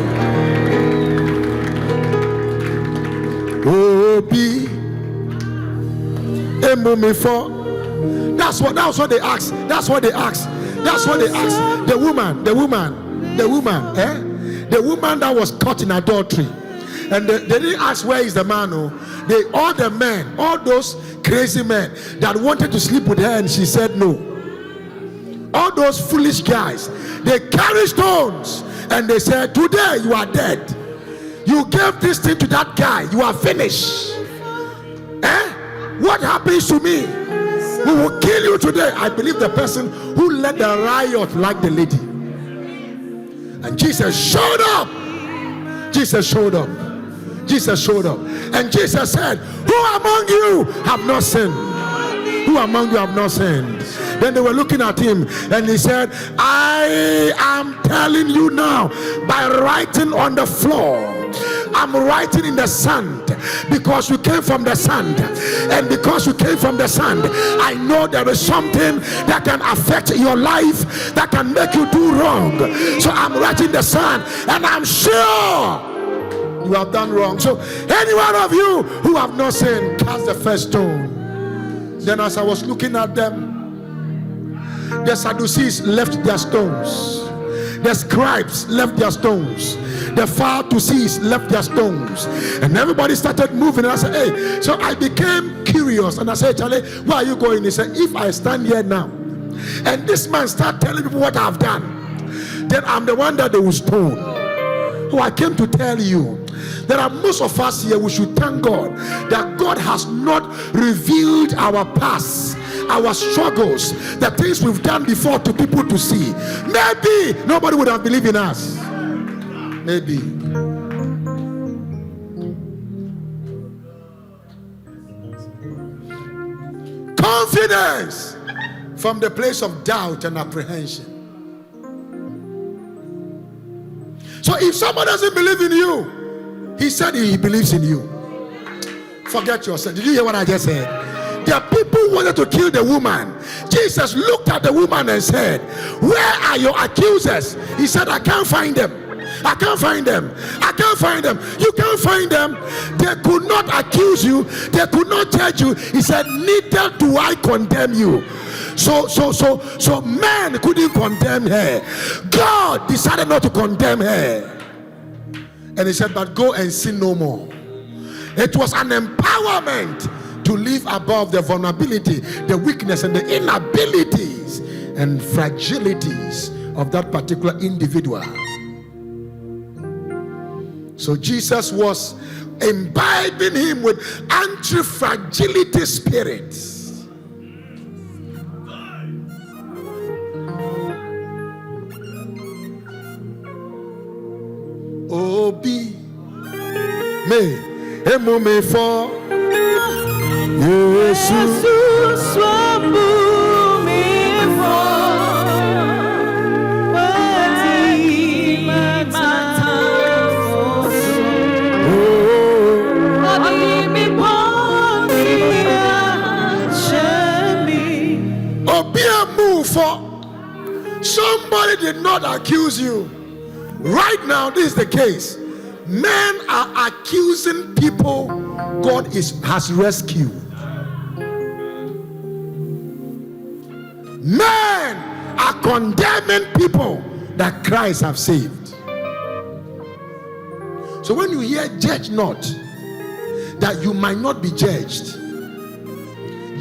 Oh, be a mummy for. That's what they asked. That's what they asked. The woman, the woman that was caught in adultery. And they didn't ask where is the man. All the men, all those crazy men that wanted to sleep with her, and she said no. All those foolish guys, they carry stones and they said, today you are dead. You gave this thing to that guy, you are finished. What happens to me? We will kill you today. I believe the person who led the riot like the lady. And Jesus showed up. Jesus showed up. And Jesus said, who among you have not sinned? Who among you have not sinned? Then they were looking at him and he said, I am telling you now, by writing on the floor, I'm writing in the sand, because you came from the sand, and because you came from the sand, I know there is something that can affect your life, that can make you do wrong. So I'm writing the sand, and I'm sure you have done wrong. So any one of you who have not sinned, cast the first stone. Then as I was looking at them, the Sadducees left their stones, the scribes left their stones, the Pharisees left their stones, and everybody started moving. And I said, hey, so I became curious, and I said, Charlie, where are you going? He said, if I stand here now and this man start telling people what I've done, then I'm the one that they will stone. Oh, I came to tell you, there are most of us here, we should thank God that God has not revealed our past, our struggles, the things we've done before to people to see. Maybe nobody would have believed in us. Maybe. Confidence from the place of doubt and apprehension. So if someone doesn't believe in you, he said he believes in you. Forget yourself. Did you hear what I just said? The people wanted to kill the woman. Jesus looked at the woman and said, where are your accusers? He said, I can't find them. I can't find them. I can't find them. You can't find them. They could not accuse you. They could not judge you. He said, neither do I condemn you. So man couldn't condemn her. God decided not to condemn her. And he said, but go and sin no more. It was an empowerment to live above the vulnerability, the weakness, and the inabilities and fragilities of that particular individual. So Jesus was imbibing him with anti-fragility spirits. Obi me emu me for Jesus Swambu me for Wati Mata Obi emu for. Somebody did not accuse you. Right now, this is the case. Men are accusing people God has rescued. Men are condemning people that Christ have saved. So when you hear judge not, that you might not be judged.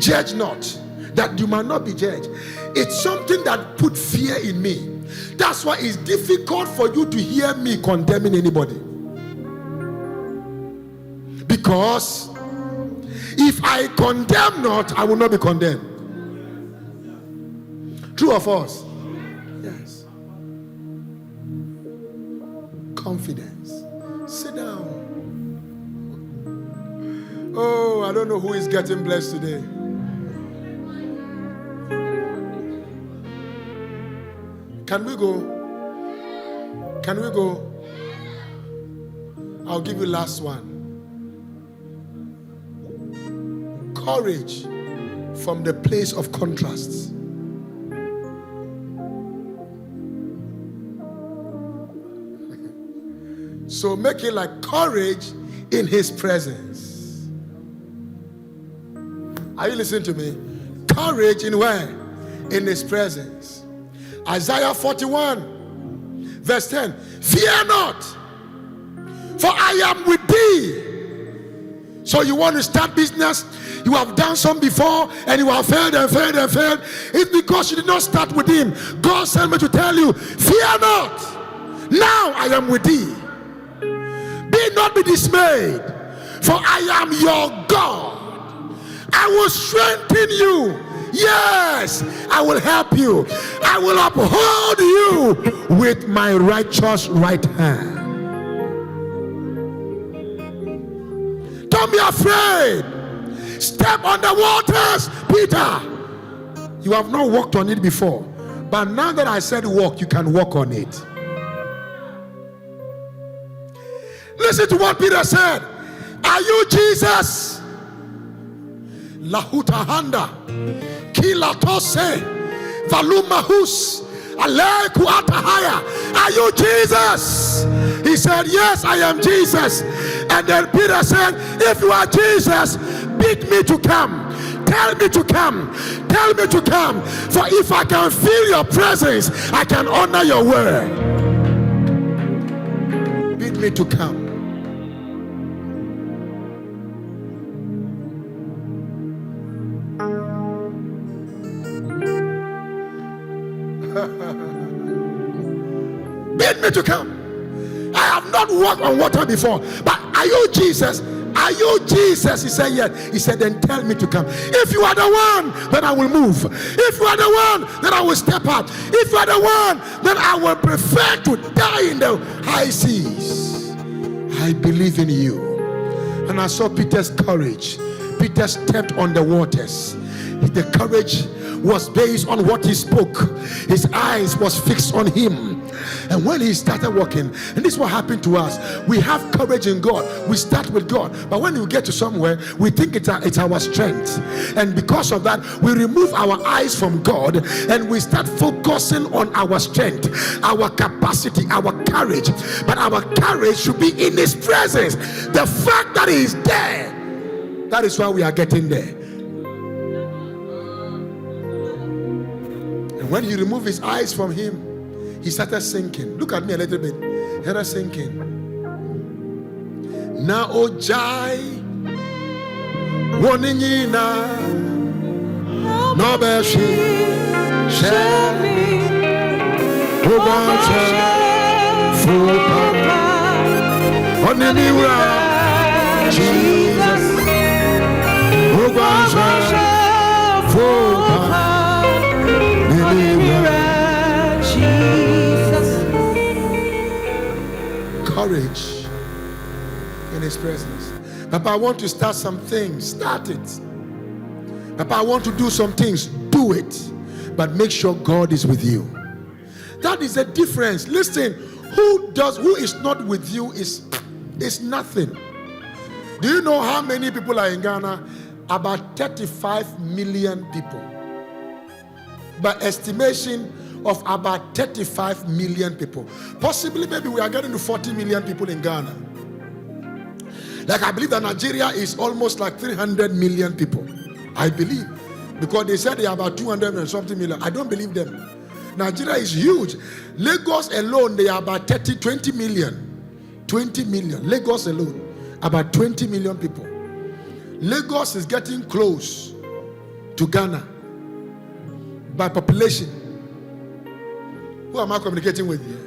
Judge not, that you might not be judged. It's something that put fear in me. That's why it's difficult for you to hear me condemning anybody. Because if I condemn not, I will not be condemned. True or false? Yes. Confidence. Sit down. Oh, I don't know who is getting blessed today. Can we go? Can we go? I'll give you last one. Courage from the place of contrasts. So make it like courage in his presence. Are you listening to me? Courage in where? In his presence. Isaiah 41 verse 10. Fear not, for I am with thee. So you want to start business, you have done some before and you have failed and failed and failed. It's because you did not start with him. God sent me to tell you, fear not, now I am with thee. Be not be dismayed, for I am your God. I will strengthen you. Yes, I will help you. I will uphold you with my righteous right hand. Don't be afraid. Step on the waters, Peter. You have not walked on it before, but now that I said walk, you can walk on it. Listen to what Peter said. Are you Jesus? Lahuta handa kilatose valumahus aleku atahaya. Are you Jesus? He said, yes, I am Jesus. And then Peter said, if you are Jesus, bid me to come. Tell me to come. Tell me to come. For if I can feel your presence, I can honor your word. Bid me to come. Bid me to come. I have not walked on water before, but are you Jesus? Are you Jesus? He said, yes. He said, then tell me to come. If you are the one, then I will move. If you are the one, then I will step out. If you are the one, then I will prefer to die in the high seas. I believe in you. And I saw Peter's courage. Peter stepped on the waters. The courage was based on what he spoke. His eyes was fixed on him. And when he started walking, and this is what happened to us, we have courage in God. We start with God, but when we get to somewhere, we think it's our strength, and because of that, we remove our eyes from God and we start focusing on our strength, our capacity, our courage. But our courage should be in his presence. The fact that he is there, that is why we are getting there. And when he removed his eyes from him, he started sinking. Look at me a little bit. He started sinking. Na ojai woningina no beshi shemi obancha fupa oniniwa Jesus obancha fupa oniniwa courage in his presence. Papa, I want to start some things. Start it. Papa, I want to do some things. Do it. But make sure God is with you. That is the difference. Listen, who is not with you is nothing. Do you know how many people are in Ghana? About 35 million people. By estimation of about 35 million people. Possibly, maybe we are getting to 40 million people in Ghana. Like I believe that Nigeria is almost like 300 million people. I believe. Because they said they are about 200 and something million. I don't believe them. Nigeria is huge. Lagos alone, they are about 20 million. 20 million. Lagos alone, about 20 million people. Lagos is getting close to Ghana by population. Who am I communicating with here?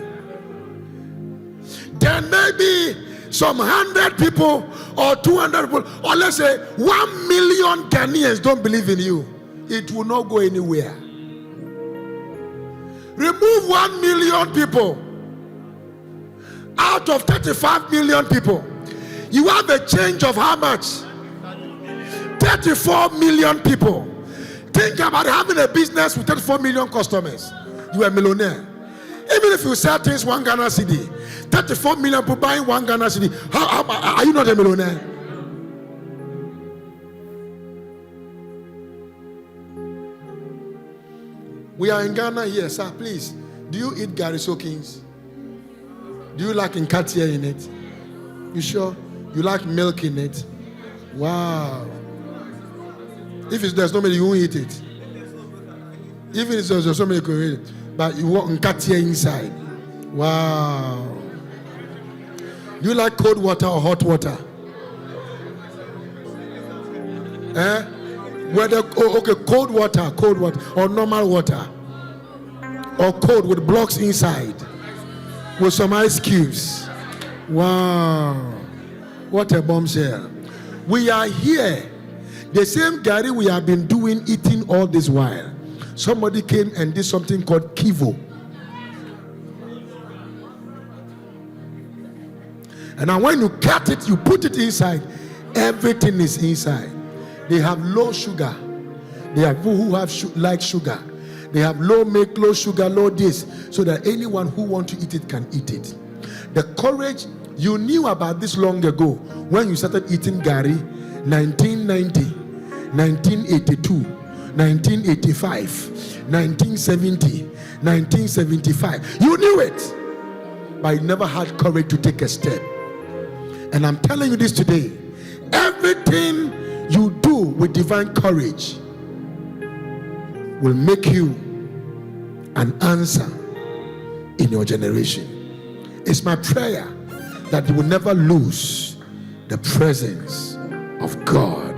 There may be some 100 people or 200 people, or let's say 1 million Ghanaians don't believe in you. It will not go anywhere. Remove 1 million people out of 35 million people. You have a change of how much? 34 million people. Think about having a business with 34 million customers. You are a millionaire. Even if you sell things 1 Ghana cedi, 34 million people buying 1 Ghana cedi, how are you not a millionaire? We are in Ghana here, sir. Please, do you eat Gary Soakings? Do you like Nkatia in it? You sure? You like milk in it? Wow. If there's no milk, you won't eat it. Even if there's so many, you can eat it. But you want Nkatia inside. Wow. Do you like cold water or hot water? Whether cold water or normal water, or cold with blocks inside with some ice cubes. Wow, what a bombshell. We are here, the same Gary we have been eating all this while. Somebody came and did something called Kivo, and now when you cut it, you put it inside, everything is inside. They have low sugar. They have people who have like sugar. They have low milk, low sugar, low this, so that anyone who wants to eat it can eat it. The courage, you knew about this long ago when you started eating Gary, 1990, 1982, 1985, 1970, 1975. You knew it, but you never had courage to take a step. And I'm telling you this today, everything you do with divine courage will make you an answer in your generation. It's my prayer that you will never lose the presence of God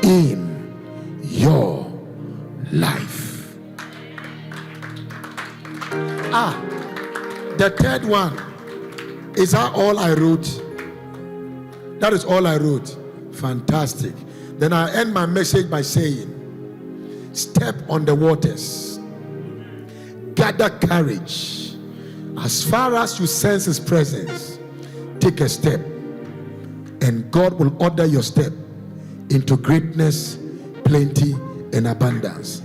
in your life. The third one, is that all I wrote? That is all I wrote. Fantastic. Then I end my message by saying, step on the waters, gather courage. As far as you sense his presence, take a step, and God will order your step into greatness, plenty, and abundance.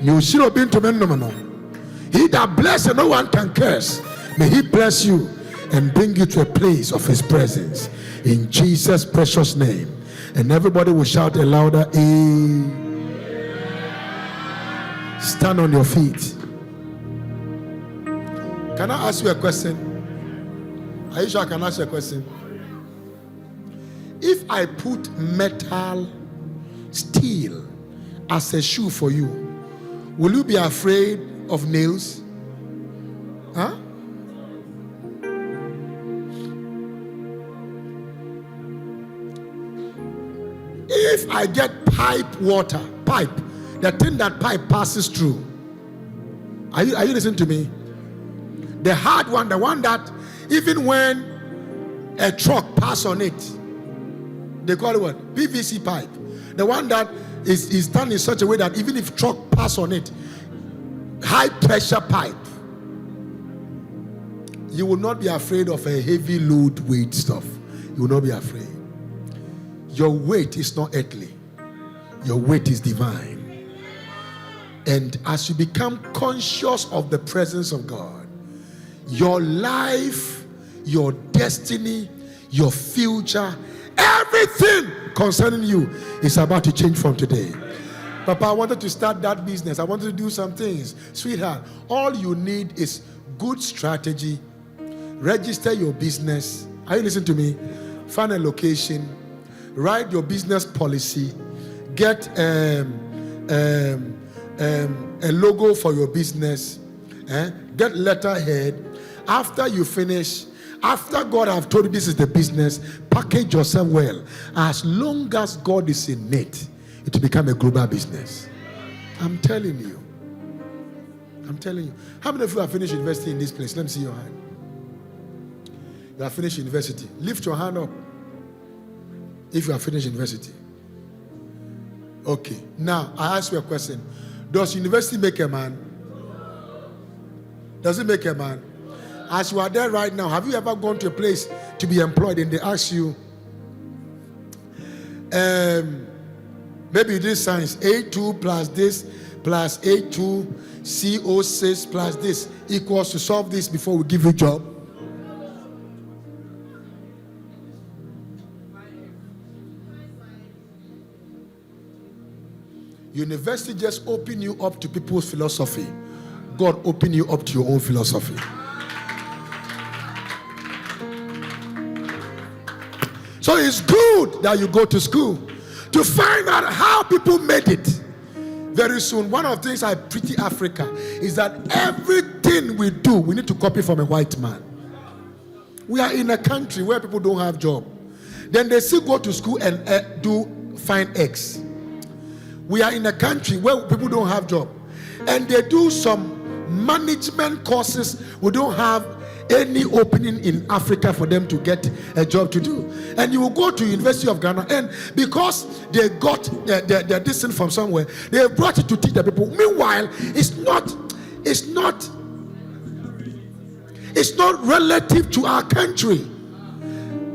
You should have been to me. He that blesses no one can curse. May he bless you and bring you to a place of his presence in Jesus' precious name. And everybody will shout a louder amen. Stand on your feet. Can I ask you a question? Are you sure I can ask you a question? If I put metal, steel as a shoe for you, will you be afraid of nails? Huh? If I get pipe, the thing that pipe passes through, are you listening to me? The hard one, the one that even when a truck passes on it, they call it what? PVC pipe. The one that is done in such a way that even if truck pass on it, high pressure pipe, you will not be afraid of a heavy load weight stuff. You will not be afraid. Your weight is not earthly. Your weight is divine. And as you become conscious of the presence of God, your life, your destiny, your future, everything concerning you is about to change from today. Papa, I wanted to start that business. I wanted to do some things. Sweetheart, all you need is good strategy. Register your business. Are you listening to me? Find a location. Write your business policy. Get a logo for your business. Get letterhead. After you finish, after God have told you this is the business, package yourself well. As long as God is in it, it will become a global business. I'm telling you. I'm telling you. How many of you have finished university in this place? Let me see your hand. You have finished university. Lift your hand up if you have finished university. Okay. Now, I ask you a question. Does university make a man? Does it make a man? As you are there right now, have you ever gone to a place to be employed and they ask you, maybe you did science, A2 plus this plus A2CO6 plus this equals to solve this before we give you a job. University just open you up to people's philosophy. God open you up to your own philosophy. So it's good that you go to school to find out how people made it. Very soon, one of the things I pity Africa is that everything we do, we need to copy from a white man. We are in a country where people don't have job. Then they still go to school and do fine eggs. We are in a country where people don't have job. And they do some management courses. We don't have any opening in Africa for them to get a job to do. And you will go to University of Ghana, and because they got their distance from somewhere, they brought it to teach the people. Meanwhile, it's not relative to our country.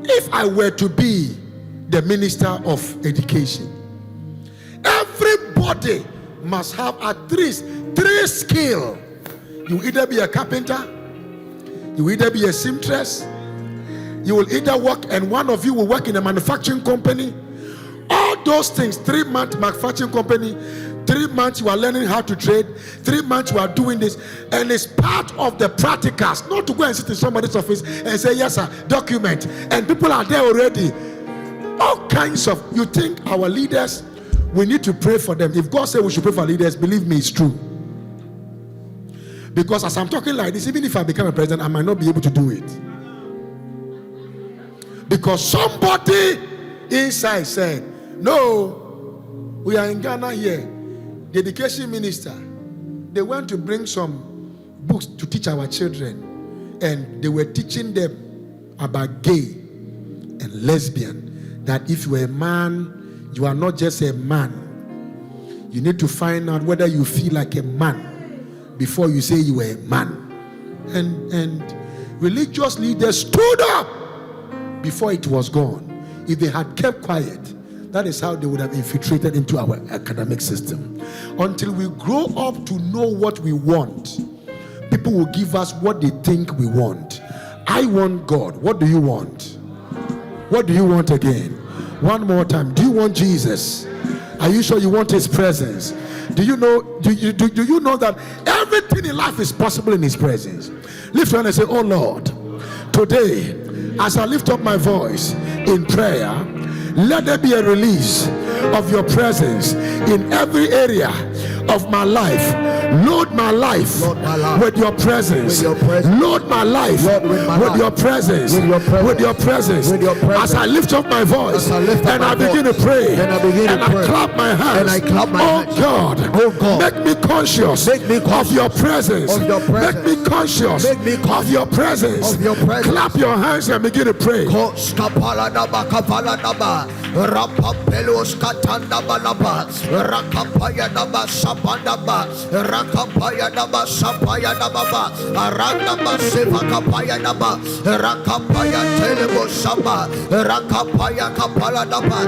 If I were to be the Minister of Education, everybody must have at least 3 skills. You either be a carpenter, you either be a seamstress, you will either work, and one of you will work in a manufacturing company. All those things, 3 months manufacturing company, 3 months you are learning how to trade, 3 months you are doing this, and it's part of the practicals. Not to go and sit in somebody's office and say, yes sir, document, and people are there already. All kinds of, you think our leaders, we need to pray for them. If God said we should pray for leaders, believe me, it's true. Because as I'm talking like this, even if I become a president, I might not be able to do it. Because somebody inside said, no, we are in Ghana here. The education minister, they went to bring some books to teach our children, and they were teaching them about gay and lesbian, that if you are a man, you are not just a man. You need to find out whether you feel like a man before you say you are a man. And religious leaders stood up before it was gone. If they had kept quiet, that is how they would have infiltrated into our academic system. Until we grow up to know what we want, people will give us what they think we want. I want God. What do you want? What do you want again? One more time. Do you want Jesus? Are you sure you want his presence? Do you know that everything in life is possible in his presence? Lift your hand and say, oh Lord, today as I lift up my voice in prayer, let there be a release of your presence in every area of my life. Load my life with your presence. Load my life with your presence. With your presence. As I lift up my voice and I begin to pray and I clap my hands. Oh God, make me conscious of your presence. Make me conscious of your presence. Clap your hands and begin to pray. Rapapelos katanda balaba, rakapaya daba sapandaba, rakapaya daba sapaya daba, aranda baseva kapaya daba, rakapaya telebo saba, rakapaya kapala daba.